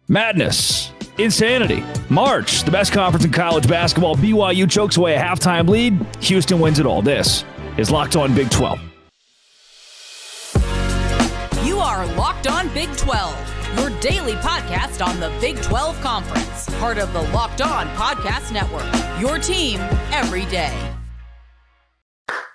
Madness, insanity, March, the best conference in college basketball. BYU chokes away a halftime lead. Houston wins it all. This is Locked On Big 12. You are Locked On Big 12, your daily podcast on the Big 12 Conference. Part of the Locked On Podcast Network, your team every day.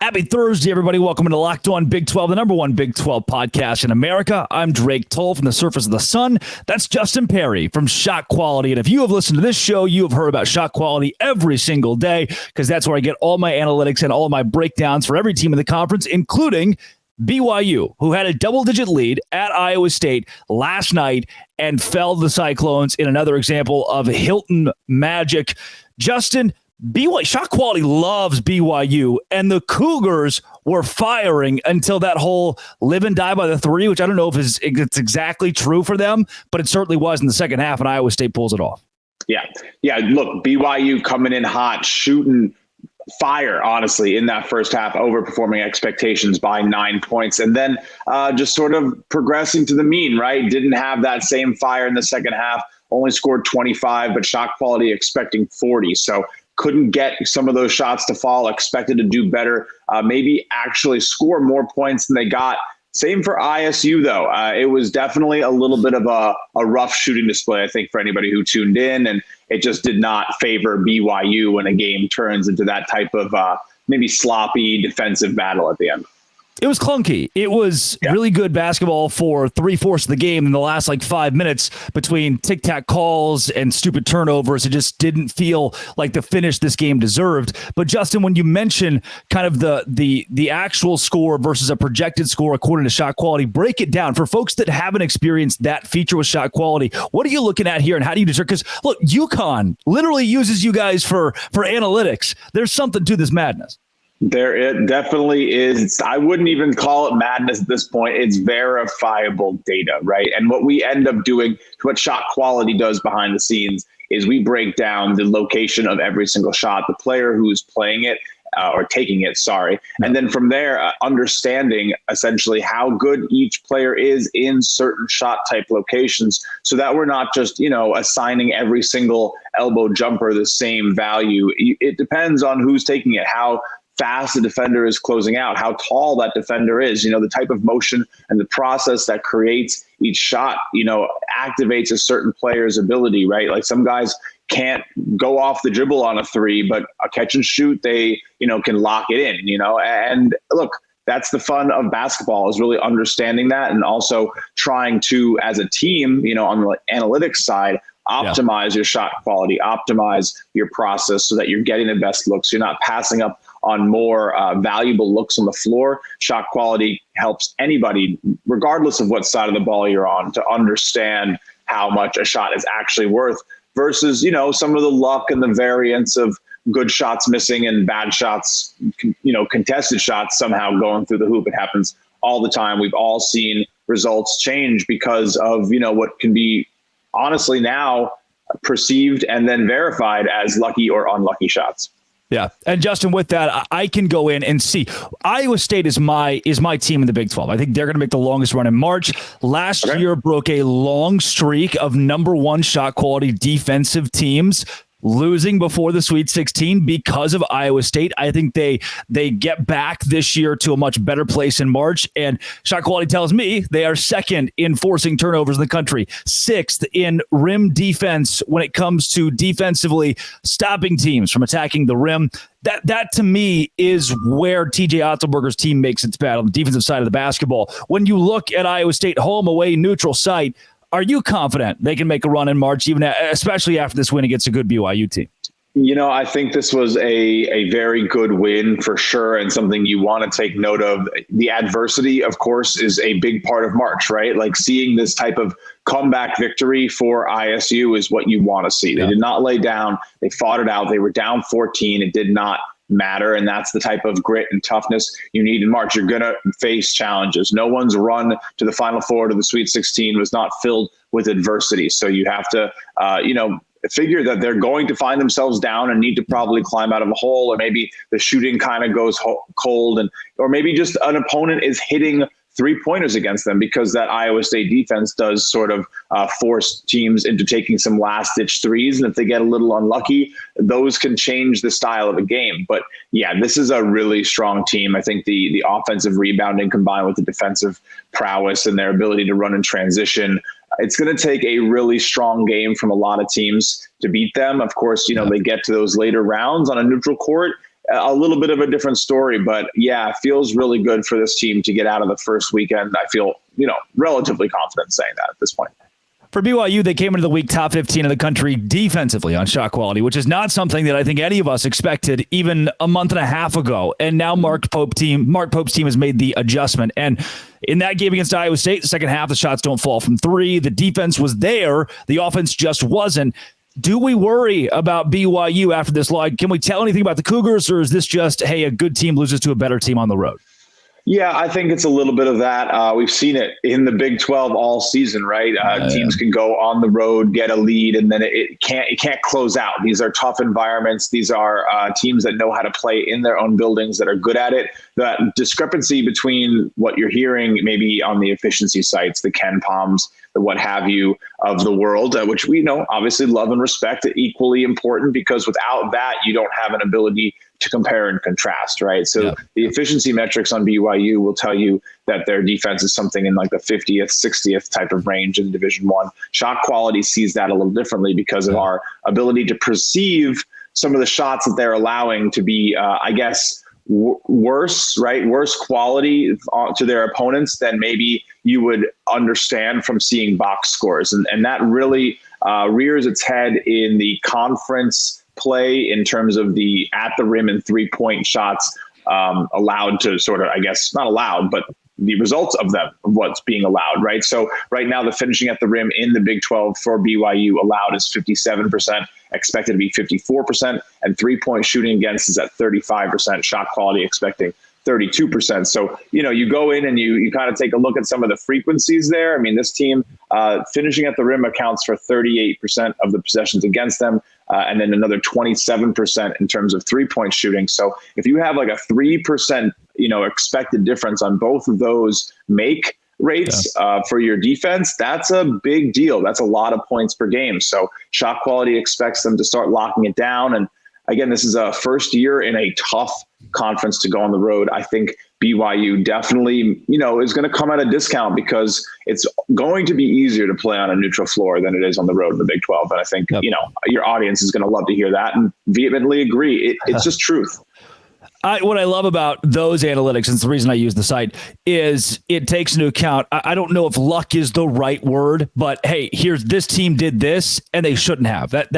Happy Thursday, everybody. Welcome to Locked On Big 12, the number one Big 12 podcast in America. I'm Drake Toll from the Surface of the Sun. That's Justin Perry from Shot Quality. And if you have listened to this show, you have heard about Shot Quality every single day, because that's where I get all my analytics and all of my breakdowns for every team in the conference, including BYU, who had a double-digit lead at Iowa State last night and fell to the Cyclones in another example of Hilton magic. Justin, BYU, Shot Quality loves BYU, and the Cougars were firing until that whole live and die by the three, which I don't know if it's exactly true for them, but it certainly was in the second half, and Iowa State pulls it off. Yeah. Look, BYU coming in hot, shooting fire, honestly, in that first half, overperforming expectations by 9 points, and then just sort of progressing to the mean, right? Didn't have that same fire in the second half, only scored 25, but Shot Quality expecting 40. So couldn't get some of those shots to fall, expected to do better, maybe actually score more points than they got. Same for ISU, though. It was definitely a little bit of a rough shooting display, I think, for anybody who tuned in, and it just did not favor BYU when a game turns into that type of maybe sloppy defensive battle at the end. It was clunky. It was really good basketball for 3/4 of the game. In the last 5 minutes between tic-tac calls and stupid turnovers, it just didn't feel like the finish this game deserved. But Justin, when you mention kind of the actual score versus a projected score according to Shot Quality, break it down for folks that haven't experienced that feature with Shot Quality. What are you looking at here, and how do you determine? Because look, UConn literally uses you guys for analytics. There's something to this madness. It definitely is. I wouldn't even call it madness at this point. It's verifiable data, right? And what we end up doing, what Shot Quality does behind the scenes, is we break down the location of every single shot, the player who's playing it, or taking it, and then from there, understanding essentially how good each player is in certain shot type locations, so that we're not just, assigning every single elbow jumper the same value. It depends on who's taking it, how fast the defender is closing out, how tall that defender is, the type of motion and the process that creates each shot, activates a certain player's ability, right? Like some guys can't go off the dribble on a three, but a catch and shoot, they, can lock it in, and look, that's the fun of basketball, is really understanding that, and also trying to, as a team, on the analytics side, optimize your shot quality, optimize your process so that you're getting the best looks. You're not passing up on more valuable looks on the floor. Shot Quality helps anybody, regardless of what side of the ball you're on, to understand how much a shot is actually worth versus, some of the luck and the variance of good shots missing and bad shots, contested shots somehow going through the hoop. It happens all the time. We've all seen results change because of, what can be honestly now perceived and then verified as lucky or unlucky shots. Yeah. And Justin, with that, I can go in and see. Iowa State is my team in the Big 12. I think they're going to make the longest run in March. Last year broke a long streak of number one Shot Quality defensive teams losing before the Sweet 16 because of Iowa State. I think they get back this year to a much better place in March. And Shot Quality tells me they are second in forcing turnovers in the country, sixth in rim defense when it comes to defensively stopping teams from attacking the rim. That to me is where TJ Otzelberger's team makes its bet on the defensive side of the basketball. When you look at Iowa State, home, away, neutral site, are you confident they can make a run in March, especially after this win against a good BYU team? I think this was a very good win for sure, and something you want to take note of. The adversity, of course, is a big part of March, right? Like seeing this type of comeback victory for ISU is what you want to see. They did not lay down. They fought it out. They were down 14. It did not matter. And that's the type of grit and toughness you need in March. You're going to face challenges. No one's run to the Final Four, to the Sweet 16 was not filled with adversity. So you have to, figure that they're going to find themselves down and need to probably climb out of a hole, or maybe the shooting kind of goes cold, or maybe just an opponent is hitting 3-pointers against them, because that Iowa State defense does sort of force teams into taking some last-ditch threes. And if they get a little unlucky, those can change the style of a game. But yeah, this is a really strong team. I think the offensive rebounding combined with the defensive prowess and their ability to run in transition, it's going to take a really strong game from a lot of teams to beat them. Of course, they get to those later rounds on a neutral court, a little bit of a different story, but yeah, it feels really good for this team to get out of the first weekend. I feel, relatively confident saying that at this point. For BYU, they came into the week top 15 in the country defensively on shot quality, which is not something that I think any of us expected even a month and a half ago. And now Mark Pope's team has made the adjustment. And in that game against Iowa State, the second half, the shots don't fall from three. The defense was there. The offense just wasn't. Do we worry about BYU after this log? Can we tell anything about the Cougars, or is this just, hey, a good team loses to a better team on the road? Yeah, I think it's a little bit of that. We've seen it in the Big 12 all season, right? Teams can go on the road, get a lead, and then it can't close out. These are tough environments. These are teams that know how to play in their own buildings, that are good at it. That discrepancy between what you're hearing maybe on the efficiency sites, the Ken Palms, the what have you of the world, which we know obviously love and respect, equally important, because without that, you don't have an ability to compare and contrast, right? So the efficiency metrics on BYU will tell you that their defense is something in like the 50th, 60th type of range in Division I. Shot quality sees that a little differently because of our ability to perceive some of the shots that they're allowing to be, worse, right? Worse quality to their opponents than maybe you would understand from seeing box scores. And that really rears its head in the conference play in terms of the at the rim and 3-point shots allowed to sort of, not allowed, but the results of them, of what's being allowed, right? So right now, the finishing at the rim in the Big 12 for BYU allowed is 57%, expected to be 54%, and 3-point shooting against is at 35%, shot quality expecting 32%. So, you go in and you kind of take a look at some of the frequencies there. I mean, this team finishing at the rim accounts for 38% of the possessions against them, and then another 27% in terms of 3-point shooting. So if you have like a 3%, expected difference on both of those make rates for your defense, that's a big deal. That's a lot of points per game. So shot quality expects them to start locking it down. And again, this is a first year in a tough conference to go on the road. I think BYU definitely, is going to come at a discount because it's going to be easier to play on a neutral floor than it is on the road in the Big 12. And I think, your audience is going to love to hear that and vehemently agree. It's just truth. What I love about those analytics, and it's the reason I use the site, is it takes into account, I don't know if luck is the right word, but hey, here's this team did this and they shouldn't have. It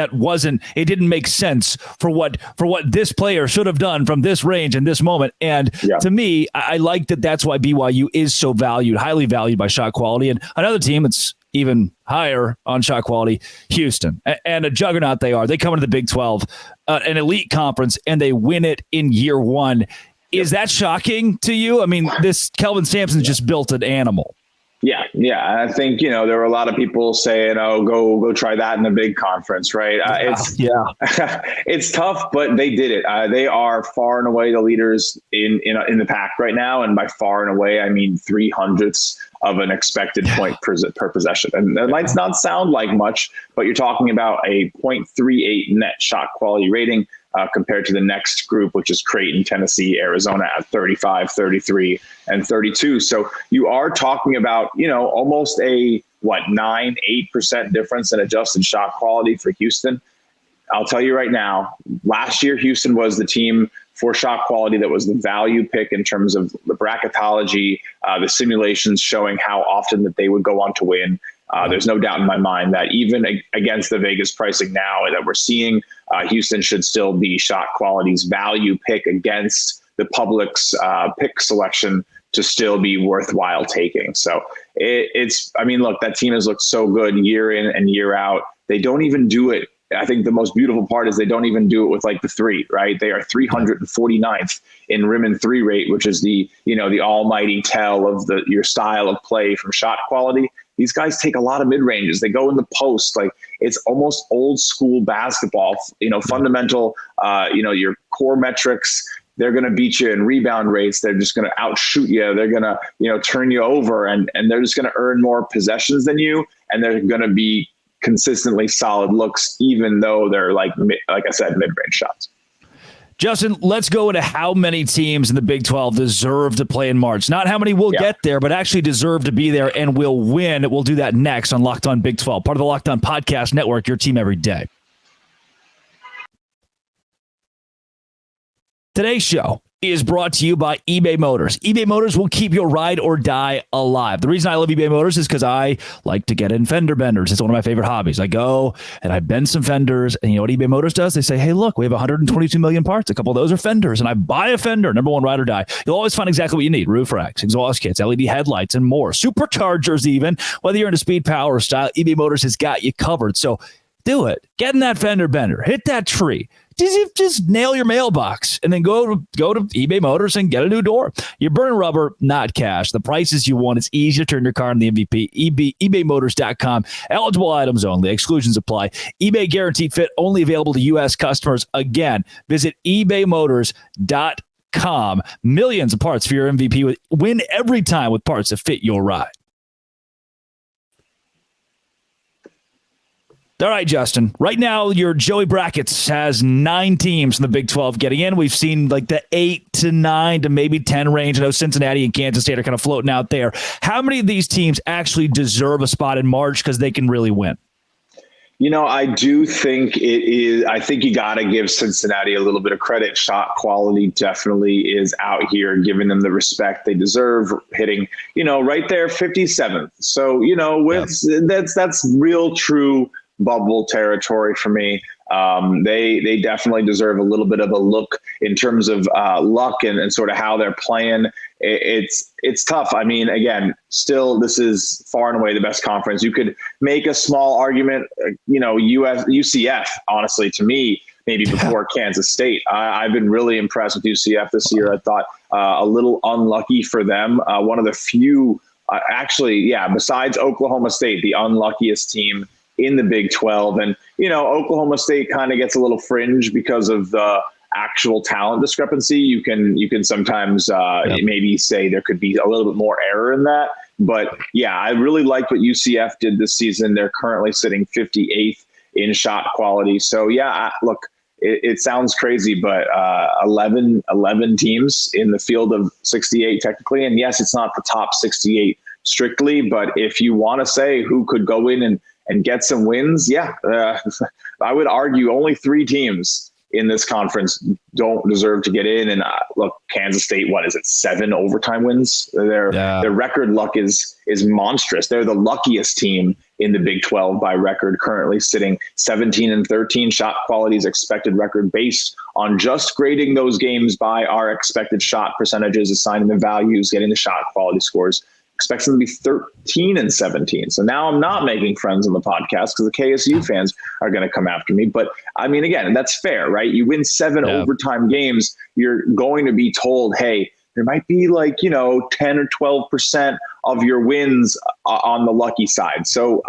didn't make sense for what this player should have done from this range in this moment. And to me, I like that. That's why BYU is so highly valued by shot quality. And another team that's even higher on shot quality, Houston, and a juggernaut they are. They come into the Big 12, an elite conference, and they win it in year one. Is that shocking to you? I mean, this Kelvin Sampson just built an animal. Yeah. I think, there were a lot of people saying, oh, go try that in the big conference, right? It's tough, but they did it. They are far and away the leaders in the pack right now. And by far and away, I mean 300ths of an expected point per possession. And that might not sound like much, but you're talking about a 0.38 net shot quality rating compared to the next group, which is Creighton, Tennessee, Arizona at 35, 33, and 32. So you are talking about, almost a 9-8% difference in adjusted shot quality for Houston. I'll tell you right now, last year, Houston was the team for shot quality that was the value pick in terms of the bracketology, the simulations showing how often that they would go on to win. There's no doubt in my mind that even against the Vegas pricing now that we're seeing, Houston should still be shot quality's value pick against the public's pick selection to still be worthwhile taking. So look, that team has looked so good year in and year out. They don't even do it. I think the most beautiful part is they don't even do it with like the three, right? They are 349th in rim and three rate, which is the almighty tell of your style of play from shot quality. These guys take a lot of mid ranges. They go in the post, like it's almost old school basketball, fundamental, your core metrics. they're going to beat you in rebound rates. They're just going to outshoot you. They're going to, turn you over, and they're just going to earn more possessions than you. And they're going to be consistently solid looks, even though they're like I said, mid-range shots. Justin, let's go into how many teams in the Big 12 deserve to play in March. Not how many will get there, but actually deserve to be there and will win. We'll do that next on Locked On Big 12, part of the Locked On Podcast Network, your team every day. Today's show is brought to you by eBay Motors. eBay Motors will keep your ride or die alive. The reason I love eBay Motors is because I like to get in fender benders. It's one of my favorite hobbies. I go and I bend some fenders, and you know what eBay Motors does? They say, hey, look, we have 122 million parts. A couple of those are fenders, and I buy a fender, number one, ride or die. You'll always find exactly what you need. Roof racks, exhaust kits, LED headlights, and more. Superchargers even. Whether you're into speed, power, or style, eBay Motors has got you covered. So do it. Get in that fender bender. Hit that tree. Just nail your mailbox and then go to eBay Motors and get a new door. You're burning rubber, not cash. The prices you want. It's easy to turn your car into the MVP. ebaymotors.com. Eligible items only. Exclusions apply. eBay Guaranteed Fit only available to U.S. customers. Again, visit ebaymotors.com. Millions of parts for your MVP. Win every time with parts that fit your ride. All right, Justin. Right now, your Joey Brackets has 9 teams in the Big 12 getting in. We've seen like the 8 to 9 to maybe 10 range. I know Cincinnati and Kansas State are kind of floating out there. How many of these teams actually deserve a spot in March because they can really win? I do think it is. I think you got to give Cincinnati a little bit of credit. Shot quality definitely is out here, giving them the respect they deserve, hitting, right there, 57th. So, that's real true bubble territory for me. They definitely deserve a little bit of a look in terms of luck and sort of how they're playing. It's tough. I mean, again, still, this is far and away the best conference. You could make a small argument, UCF, honestly, to me, maybe before Kansas State. I've been really impressed with UCF this year. I thought a little unlucky for them. One of the few, besides Oklahoma State, the unluckiest team in the Big 12. And, Oklahoma State kind of gets a little fringe because of the actual talent discrepancy. You can sometimes maybe say there could be a little bit more error in that. But yeah, I really like what UCF did this season. They're currently sitting 58th in shot quality. So yeah, look, it sounds crazy, but 11 teams in the field of 68 technically. And yes, it's not the top 68 strictly, but if you want to say who could go in and get some wins, I would argue only 3 teams in this conference don't deserve to get in. And look, Kansas State, 7 overtime wins? Their record luck is monstrous. They're the luckiest team in the Big 12 by record, currently sitting 17-13 shot quality's expected record based on just grading those games by our expected shot percentages, assigning the values, getting the shot quality scores. Expects them to be 13-17. So now I'm not making friends on the podcast because the KSU fans are going to come after me. But I mean, again, that's fair, right? You win 7 overtime games, you're going to be told, hey, there might be 10 or 12% of your wins on the lucky side. So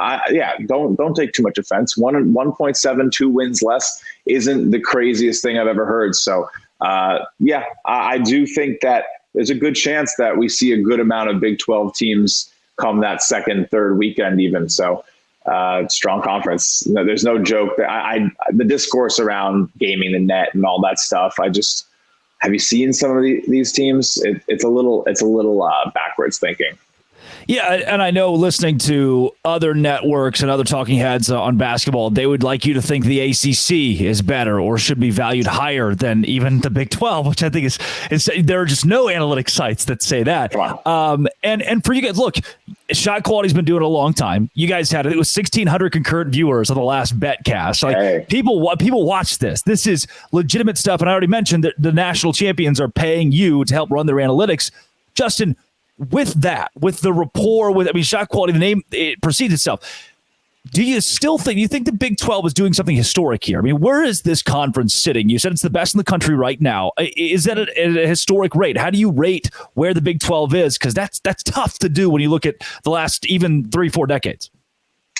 don't take too much offense. 1.72 wins less isn't the craziest thing I've ever heard. So I do think that there's a good chance that we see a good amount of Big 12 teams come that second, third weekend even. So strong conference. There's no joke that the discourse around gaming the net and all that stuff. Have you seen some of these teams? It's a little backwards thinking. Yeah, and I know listening to other networks and other talking heads on basketball, they would like you to think the ACC is better or should be valued higher than even the Big 12, which I think is there are just no analytic sites that say that. And for you guys, look, shot quality's been doing it a long time. You guys had it was 1,600 concurrent viewers on the last BetCast. People watch this. This is legitimate stuff. And I already mentioned that the national champions are paying you to help run their analytics. Justin, with the rapport, shot quality, the name, it precedes itself. Do you think the Big 12 is doing something historic here? I mean, where is this conference sitting? You said it's the best in the country right now. Is that at a historic rate? How do you rate where the Big 12 is? Because that's tough to do when you look at the last even 3-4 decades.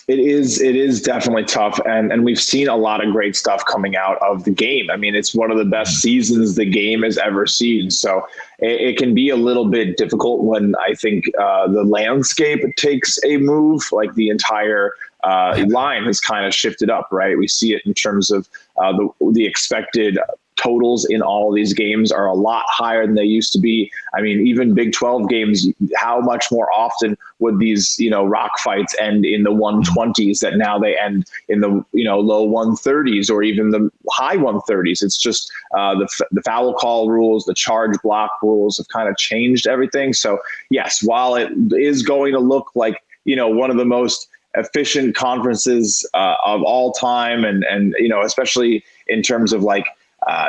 It is definitely tough, and we've seen a lot of great stuff coming out of the game. I mean, it's one of the best seasons the game has ever seen. So it can be a little bit difficult when I think the landscape takes a move, like the entire line has kind of shifted up, right? We see it in terms of the expected totals in all of these games are a lot higher than they used to be. I mean, even Big 12 games, how much more often would these, rock fights end in the 120s that now they end in the, low 130s or even the high 130s. It's just the foul call rules, the charge block rules have kind of changed everything. So yes, while it is going to look like, one of the most efficient conferences of all time and, especially in terms of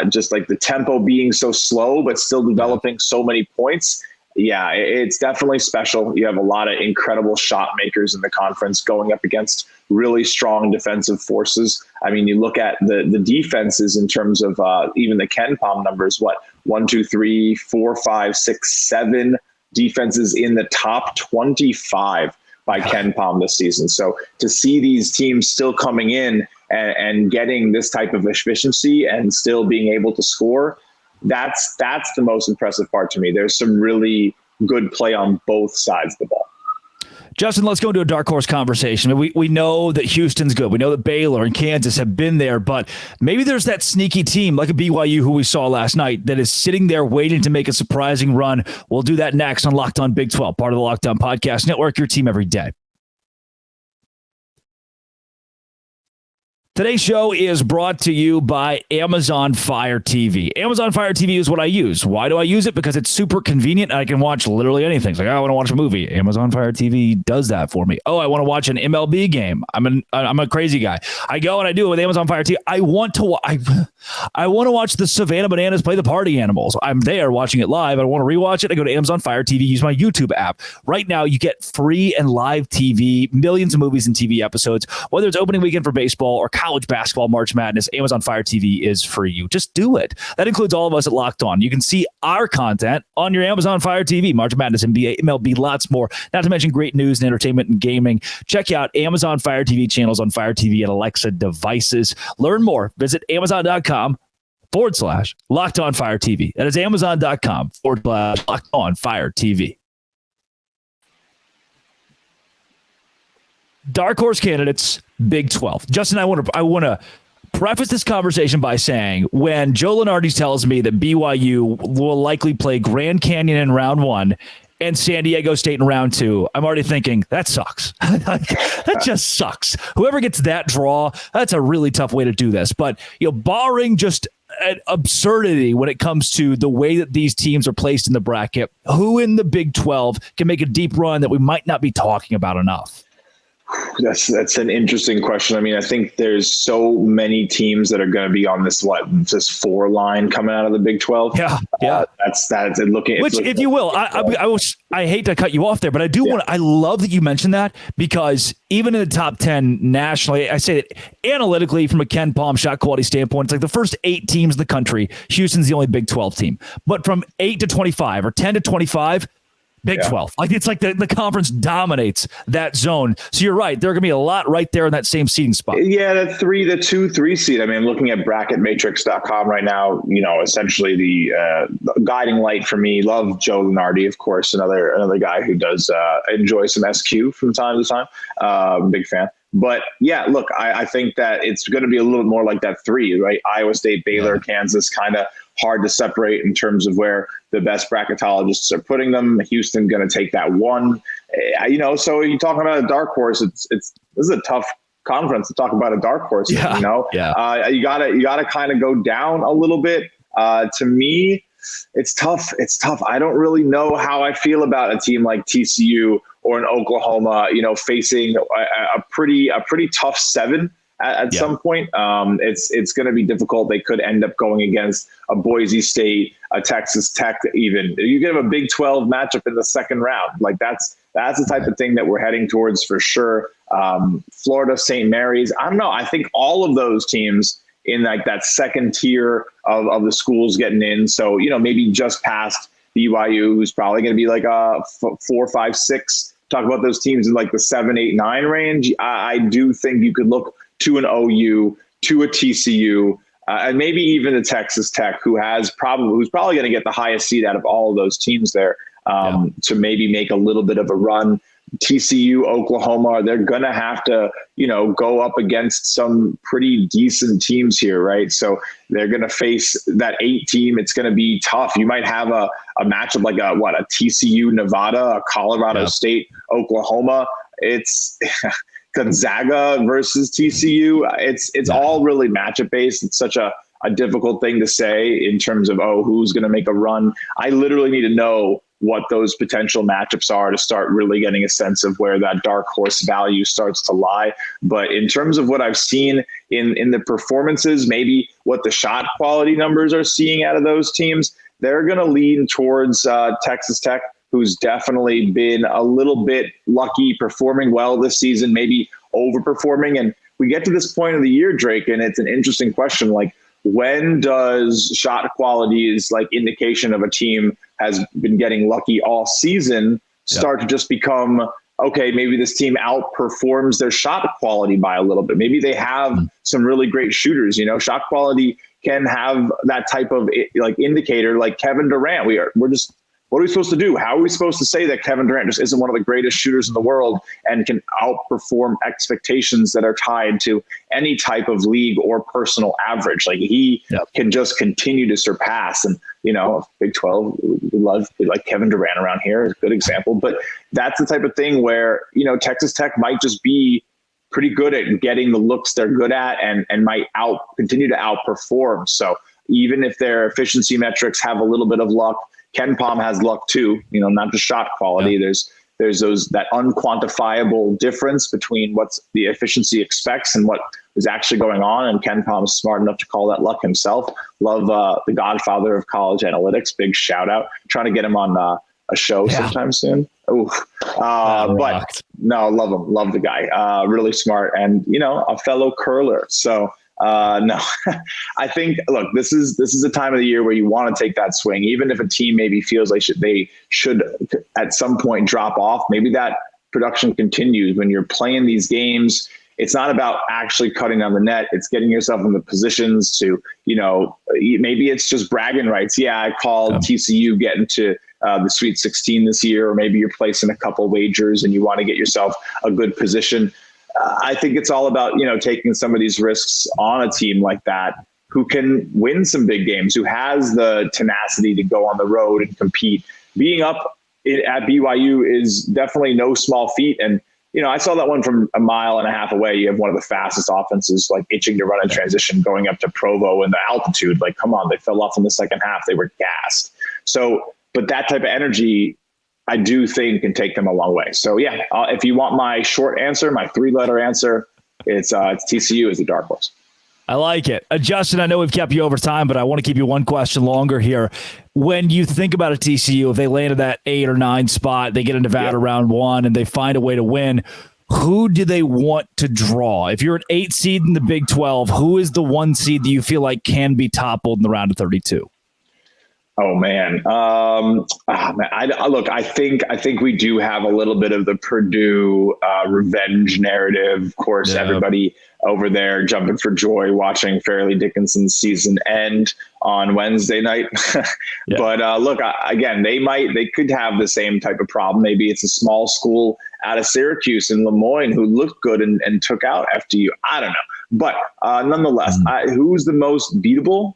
just like the tempo being so slow, but still developing so many points. Yeah, it's definitely special. You have a lot of incredible shot makers in the conference going up against really strong defensive forces. I mean, you look at the defenses in terms of even the Ken Palm numbers, 1, 2, 3, 4, 5, 6, 7 defenses in the top 25 by Ken Palm this season. So to see these teams still coming in and getting this type of efficiency and still being able to score, that's the most impressive part to me. There's some really good play on both sides of the ball. Justin, let's go into a Darkhorse conversation. We know that Houston's good. We know that Baylor and Kansas have been there, but maybe there's that sneaky team like a BYU who we saw last night that is sitting there waiting to make a surprising run. We'll do that next on Locked On Big 12, part of the Locked On Podcast Network, your team every day. Today's show is brought to you by Amazon Fire TV. Amazon Fire TV is what I use. Why do I use it? Because it's super convenient and I can watch literally anything. It's like, I want to watch a movie. Amazon Fire TV does that for me. Oh, I want to watch an MLB game. I'm a crazy guy. I go and I do it with Amazon Fire TV. I want to watch the Savannah Bananas play the Party Animals. I'm there watching it live. I want to rewatch it. I go to Amazon Fire TV, use my YouTube app. Right now, you get free and live TV, millions of movies and TV episodes, whether it's opening weekend for baseball or college basketball, March Madness. Amazon Fire TV is for you. Just do it. That includes all of us at Locked On. You can see our content on your Amazon Fire TV, March Madness, NBA, MLB, lots more. Not to mention great news and entertainment and gaming. Check out Amazon Fire TV channels on Fire TV and Alexa devices. Learn more. Visit Amazon.com/Locked On Fire TV. That is Amazon.com/Locked On Fire TV. Darkhorse candidates, Big 12. Justin, I want to preface this conversation by saying when Joe Lunardi tells me that BYU will likely play Grand Canyon in round 1 and San Diego State in round 2, I'm already thinking that sucks. That just sucks. Whoever gets that draw, that's a really tough way to do this. But barring just an absurdity when it comes to the way that these teams are placed in the bracket, who in the Big 12 can make a deep run that we might not be talking about enough? That's an interesting question. I mean, I think there's so many teams that are going to be on this 4 line coming out of the Big 12. Yeah. That's looking. Which, if you will, I hate to cut you off there, but I do want. I love that you mentioned that because even in the top 10 nationally, I say that analytically from a Ken Palm shot quality standpoint, it's like the first 8 teams in the country. Houston's the only Big 12 team, but from 8 to 25 or 10 to 25. Big 12. It's like the conference dominates that zone. So you're right. There are going to be a lot right there in that same seeding spot. Yeah, the 2, 3 seed. I mean, I'm looking at bracketmatrix.com right now, essentially the guiding light for me. Love Joe Lunardi, of course, another guy who does enjoy some SQ from time to time. Big fan. But yeah, look, I think that it's going to be a little bit more like that 3, right? Iowa State, Baylor, Kansas, kind of hard to separate in terms of where the best bracketologists are putting them. Houston going to take that 1, so you're talking about a dark horse. This is a tough conference to talk about a dark horse. You gotta kind of go down a little bit. To me, it's tough. I don't really know how I feel about a team like TCU or an Oklahoma, facing a pretty tough 7 at some point. It's going to be difficult. They could end up going against a Boise State, a Texas Tech. Even you give a Big 12 matchup in the second round. Like that's the type of thing that we're heading towards for sure. Florida, St. Mary's. I don't know. I think all of those teams in like that second tier of the schools getting in. So maybe just past BYU, who's probably going to be like a 4, 5, 6 talk about those teams in like the 7, 8, 9 range, I do think you could look to an OU, to a TCU, and maybe even a Texas Tech, who's probably going to get the highest seed out of all of those teams there, to maybe make a little bit of a run. TCU, Oklahoma, they're going to have to, go up against some pretty decent teams here, right? So they're going to face that 8 team. It's going to be tough. You might have a matchup like a TCU, Nevada, a Colorado State, Oklahoma. It's Gonzaga versus TCU. It's all really matchup based. It's such a difficult thing to say in terms of, who's going to make a run. I literally need to know what those potential matchups are to start really getting a sense of where that dark horse value starts to lie. But in terms of what I've seen in the performances, maybe what the shot quality numbers are seeing out of those teams, they're going to lean towards Texas Tech, who's definitely been a little bit lucky, performing well this season, maybe overperforming. And we get to this point of the year, Drake, and it's an interesting question. Like, when does shot quality is like indication of a team has been getting lucky all season start to just become, okay, maybe this team outperforms their shot quality by a little bit. Maybe they have some really great shooters. Shot quality can have that type of like indicator, like Kevin Durant. We're just, what are we supposed to do? How are we supposed to say that Kevin Durant just isn't one of the greatest shooters in the world and can outperform expectations that are tied to any type of league or personal average? Like, he can just continue to surpass. And, Big 12, we like Kevin Durant around here is a good example. But that's the type of thing where, Texas Tech might just be pretty good at getting the looks they're good at and might continue to outperform. So even if their efficiency metrics have a little bit of luck, Ken Pom has luck too, not just shot quality. There's that unquantifiable difference between what the efficiency expects and what is actually going on. And Ken Pom is smart enough to call that luck himself. Love the godfather of college analytics. Big shout out. Trying to get him on a show sometime soon. But no, love him. Love the guy. Really smart and, a fellow curler. So no, I think, look, this is a time of the year where you want to take that swing, even if a team maybe feels like they should at some point drop off. Maybe that production continues when you're playing these games. It's not about actually cutting down the net. It's getting yourself in the positions to, maybe it's just bragging rights. Yeah, I called TCU getting to the Sweet 16 this year, or maybe you're placing a couple wagers and you want to get yourself a good position. I think it's all about, taking some of these risks on a team like that who can win some big games, who has the tenacity to go on the road and compete. Being up at BYU is definitely no small feat. And, I saw that one from a mile and a half away. You have one of the fastest offenses, like itching to run in transition, going up to Provo and the altitude. Like, come on, they fell off in the second half. They were gassed. So, but that type of energy, I do think can take them a long way. So yeah, if you want my short answer, my 3-letter answer, it's TCU as the dark horse. I like it. Justin, I know we've kept you over time, but I want to keep you one question longer here. When you think about a TCU, if they landed that 8 or 9 spot, they get in Nevada round 1 and they find a way to win, who do they want to draw? If you're an 8 seed in the Big 12, who is the 1 seed that you feel like can be toppled in the round of 32? Oh man. Look, I think we do have a little bit of the Purdue revenge narrative. Of course, everybody over there jumping for joy watching Fairleigh Dickinson's season end on Wednesday night. But look, again, they could have the same type of problem. Maybe it's a small school out of Syracuse and Lemoyne who looked good and took out FDU. I don't know. But nonetheless, who's the most beatable?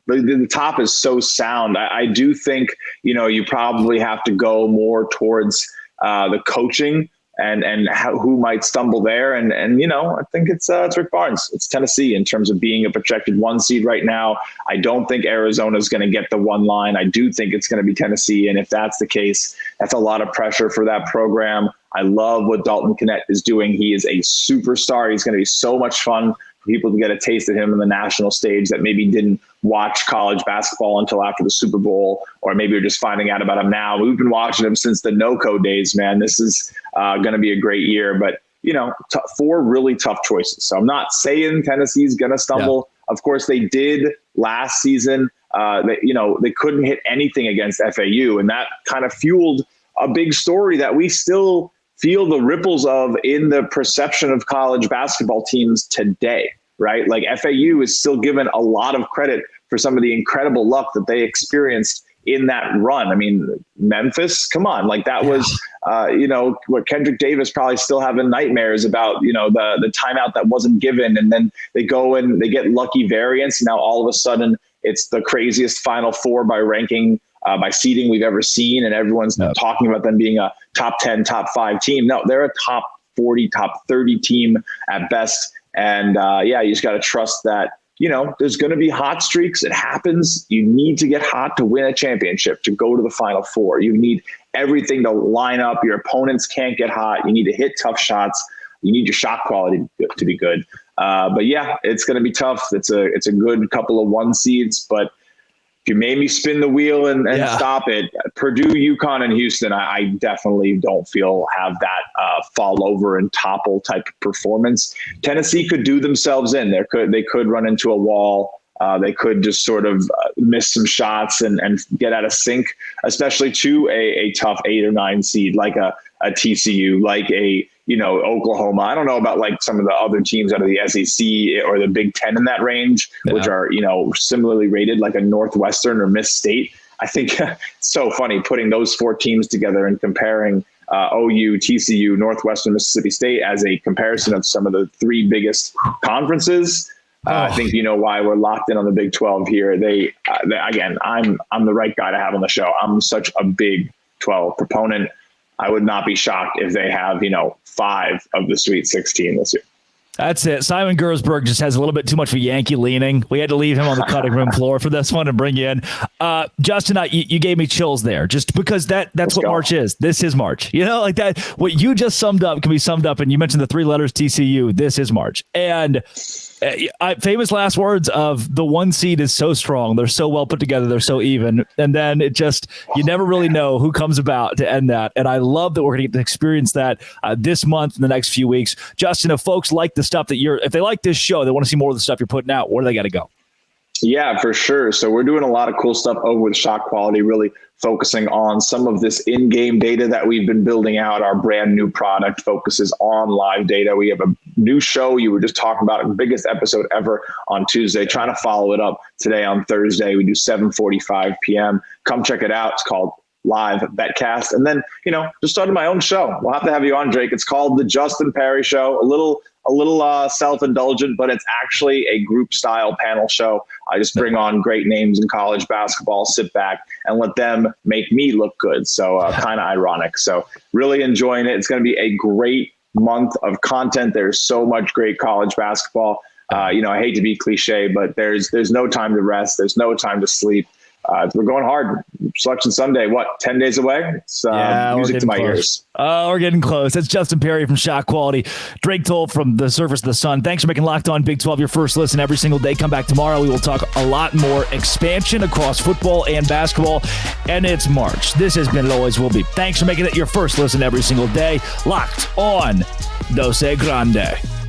The top is so sound. I do think, you probably have to go more towards the coaching and who might stumble there. And I think it's Rick Barnes. It's Tennessee in terms of being a projected 1 seed right now. I don't think Arizona is going to get the 1 line. I do think it's going to be Tennessee. And if that's the case, that's a lot of pressure for that program. I love what Dalton Knecht is doing. He is a superstar. He's going to be so much fun for people to get a taste of him on the national stage that maybe didn't watch college basketball until after the Super Bowl, or maybe you're just finding out about him now. We've been watching him since the no-co days, man. This is going to be a great year, but 4 really tough choices. So I'm not saying Tennessee's going to stumble. Yeah. Of course, they did last season. They couldn't hit anything against FAU, and that kind of fueled a big story that we still feel the ripples of in the perception of college basketball teams today, right? Like FAU is still given a lot of credit for some of the incredible luck that they experienced in that run. I mean, Memphis, come on, like that was, what Kendrick Davis probably still having nightmares about, the timeout that wasn't given. And then they go and they get lucky variance. Now, all of a sudden it's the craziest Final Four by ranking, by seeding we've ever seen. And everyone's talking about them being a top 10, top 5 team. No, they're a top 40, top 30 team at best. And you just got to trust that, there's going to be hot streaks. It happens. You need to get hot to win a championship, to go to the Final Four. You need everything to line up. Your opponents can't get hot. You need to hit tough shots. You need your shot quality to be good. But yeah, it's going to be tough. It's a good couple of 1 seeds, but if you made me spin the wheel and stop it, Purdue, UConn, and Houston, I definitely don't feel have that fall over and topple type of performance. Tennessee could do themselves in. They could run into a wall. They could just sort of miss some shots and get out of sync, especially to a tough 8 or 9 seed like a TCU, like a Oklahoma. I don't know about like some of the other teams out of the SEC or the Big Ten in that range, which are, similarly rated, like a Northwestern or Miss State. I think it's so funny putting those 4 teams together and comparing OU, TCU, Northwestern, Mississippi State as a comparison of some of the 3 biggest conferences. I think you know why we're locked in on the Big 12 here. They again, I'm the right guy to have on the show. I'm such a Big 12 proponent. I would not be shocked if they have, 5 of the Sweet 16 this year. That's it. Simon Gersberg just has a little bit too much of a Yankee leaning. We had to leave him on the cutting room floor for this one and bring you in. Justin, you gave me chills there just because that's what March is. This is March. Like that. What you just summed up can be summed up. And you mentioned the 3 letters TCU. This is March. And famous last words of the 1 seed is so strong. They're so well put together. They're so even. And then you never really know who comes about to end that. And I love that we're going to get to experience that this month in the next few weeks. Justin, if folks like the stuff that if they like this show, they want to see more of the stuff you're putting out, where do they got to go? Yeah, for sure. So we're doing a lot of cool stuff over with Shot Quality, really focusing on some of this in-game data that we've been building out. Our brand new product focuses on live data. We have a new show you were just talking about, the biggest episode ever on Tuesday, trying to follow it up today on Thursday. We do 7:45 p.m. Come check it out. It's called Live Betcast. And then, just started my own show. We'll have to have you on, Drake. It's called The Justin Perry Show. A little self-indulgent, but it's actually a group style panel show. I just bring on great names in college basketball, sit back and let them make me look good. So kind of ironic. So really enjoying it. It's going to be a great month of content. There's so much great college basketball. I hate to be cliche, but there's no time to rest. There's no time to sleep. We're going hard. Selection Sunday, 10 days away? It's music to my ears. Oh, we're getting close. That's Justin Perry from Shot Quality. Drake Toll from The Surface of the Sun. Thanks for making Locked On Big 12 your first listen every single day. Come back tomorrow. We will talk a lot more expansion across football and basketball. And it's March. This has been, it always will be. Thanks for making it your first listen every single day. Locked On Dose Grande.